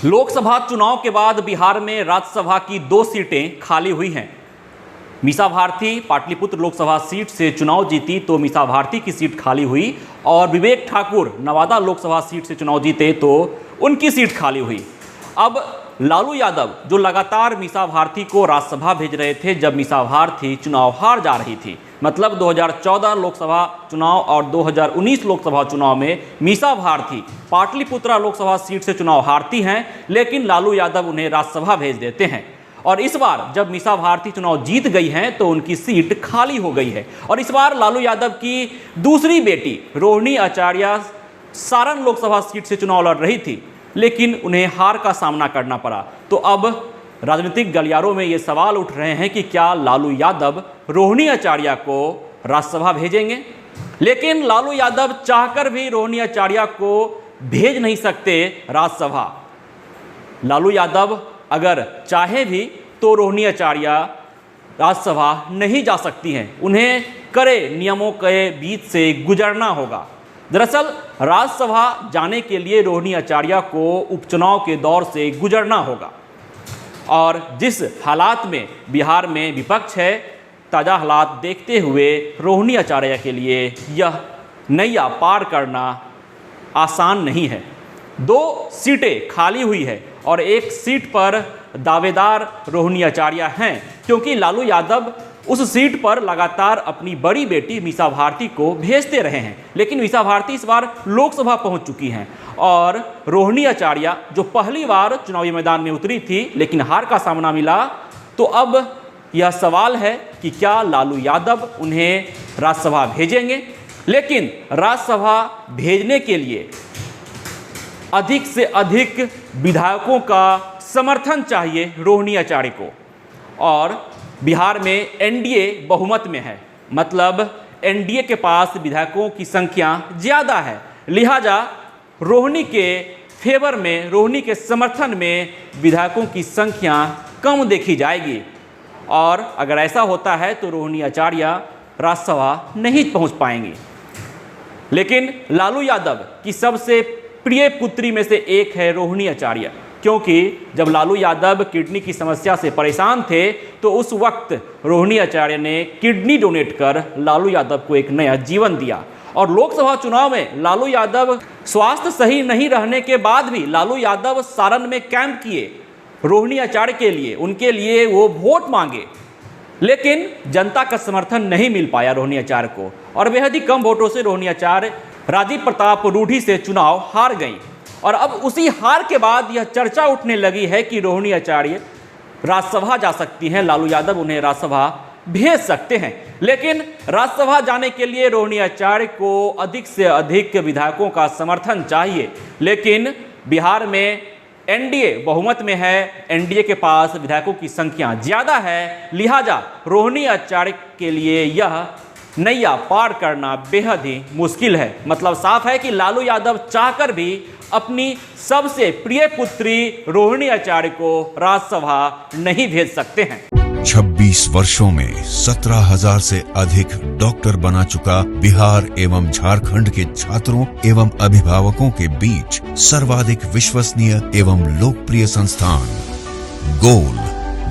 लोकसभा चुनाव के बाद बिहार में राज्यसभा की 2 सीटें खाली हुई हैं। मीसा भारती पाटलिपुत्र लोकसभा सीट से चुनाव जीती तो मीसा भारती की सीट खाली हुई, और विवेक ठाकुर नवादा लोकसभा सीट से चुनाव जीते तो उनकी सीट खाली हुई। अब लालू यादव जो लगातार मीसा भारती को राज्यसभा भेज रहे थे जब मीसा भारती चुनाव हार जा रही थी, मतलब 2014 लोकसभा चुनाव और 2019 लोकसभा चुनाव में मीसा भारती पाटलिपुत्रा लोकसभा सीट से चुनाव हारती हैं, लेकिन लालू यादव उन्हें राज्यसभा भेज देते हैं। और इस बार जब मीसा भारती चुनाव जीत गई हैं तो उनकी सीट खाली हो गई है। और इस बार लालू यादव की दूसरी बेटी रोहिणी आचार्य सारण लोकसभा सीट से चुनाव लड़ रही थी, लेकिन उन्हें हार का सामना करना पड़ा। तो अब राजनीतिक गलियारों में ये सवाल उठ रहे हैं कि क्या लालू यादव रोहिणी आचार्य को राज्यसभा भेजेंगे। लेकिन लालू यादव चाहकर भी रोहिणी आचार्य को भेज नहीं सकते राज्यसभा। लालू यादव अगर चाहे भी तो रोहिणी आचार्य राज्यसभा नहीं जा सकती हैं, उन्हें कड़े नियमों के बीच से गुजरना होगा। दरअसल राज्यसभा जाने के लिए रोहिणी आचार्य को उपचुनाव के दौर से गुजरना होगा, और जिस हालात में बिहार में विपक्ष है, ताज़ा हालात देखते हुए रोहिणी आचार्य के लिए यह नैया पार करना आसान नहीं है। 2 सीटें खाली हुई है और 1 सीट पर दावेदार रोहिणी आचार्य हैं, क्योंकि लालू यादव उस सीट पर लगातार अपनी बड़ी बेटी मीसा भारती को भेजते रहे हैं। लेकिन मीसा भारती इस बार लोकसभा पहुंच चुकी हैं, और रोहिणी आचार्य जो पहली बार चुनावी मैदान में उतरी थी लेकिन हार का सामना मिला, तो अब यह सवाल है कि क्या लालू यादव उन्हें राज्यसभा भेजेंगे। लेकिन राज्यसभा भेजने के लिए अधिक से अधिक विधायकों का समर्थन चाहिए रोहिणी आचार्य को, और बिहार में एनडीए बहुमत में है, मतलब एनडीए के पास विधायकों की संख्या ज़्यादा है। लिहाजा रोहिणी के फेवर में, रोहिणी के समर्थन में विधायकों की संख्या कम देखी जाएगी, और अगर ऐसा होता है तो रोहिणी आचार्य राज्यसभा नहीं पहुंच पाएंगी। लेकिन लालू यादव की सबसे प्रिय पुत्री में से एक है रोहिणी आचार्य, क्योंकि जब लालू यादव किडनी की समस्या से परेशान थे तो उस वक्त रोहिणी आचार्य ने किडनी डोनेट कर लालू यादव को एक नया जीवन दिया। और लोकसभा चुनाव में लालू यादव स्वास्थ्य सही नहीं रहने के बाद भी लालू यादव सारण में कैंप किए रोहिणी आचार्य के लिए, उनके लिए वो वोट मांगे, लेकिन जनता का समर्थन नहीं मिल पाया रोहिणी आचार्य को, और बेहद ही कम वोटों से रोहिणी आचार्य राजीव प्रताप रूढ़ी से चुनाव हार गई। और अब उसी हार के बाद यह चर्चा उठने लगी है कि रोहिणी आचार्य राज्यसभा जा सकती हैं, लालू यादव उन्हें राज्यसभा भेज सकते हैं। लेकिन राज्यसभा जाने के लिए रोहिणी आचार्य को अधिक से अधिक विधायकों का समर्थन चाहिए, लेकिन बिहार में एनडीए बहुमत में है, एनडीए के पास विधायकों की संख्या ज़्यादा है। लिहाजा रोहिणी आचार्य के लिए यह नैया पार करना बेहद ही मुश्किल है। मतलब साफ है कि लालू यादव चाहकर भी अपनी सबसे प्रिय पुत्री रोहिणी आचार्य को राज्यसभा नहीं भेज सकते हैं। 26 वर्षों में 17,000 से अधिक डॉक्टर बना चुका बिहार एवं झारखंड के छात्रों एवं अभिभावकों के बीच सर्वाधिक विश्वसनीय एवं लोकप्रिय संस्थान गोल,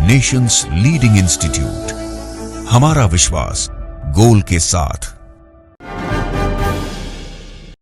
नेशंस लीडिंग इंस्टीट्यूट। हमारा विश्वास गोल के साथ।